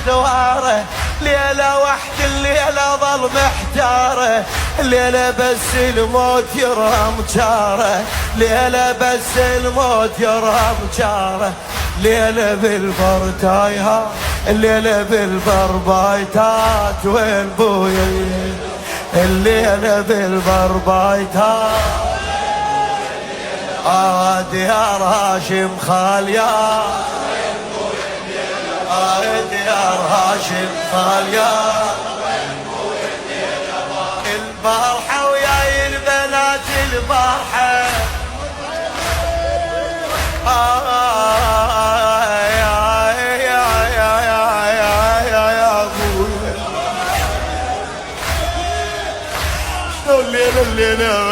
أدواره، ليلة واحدة الليلة ظل محتاره، ليلة بس الموت يرهم جاره، ليلة بس الموت يرهم جاره، ليلة بالبر تايها، الليلة بالبر بايتات وين بويا، الليلة بالبر بايتات ديار هاشم خاليا، ديار هاشم خاليا، البارحة وياي البنات البارحة، يا ابويا الليلة الليلة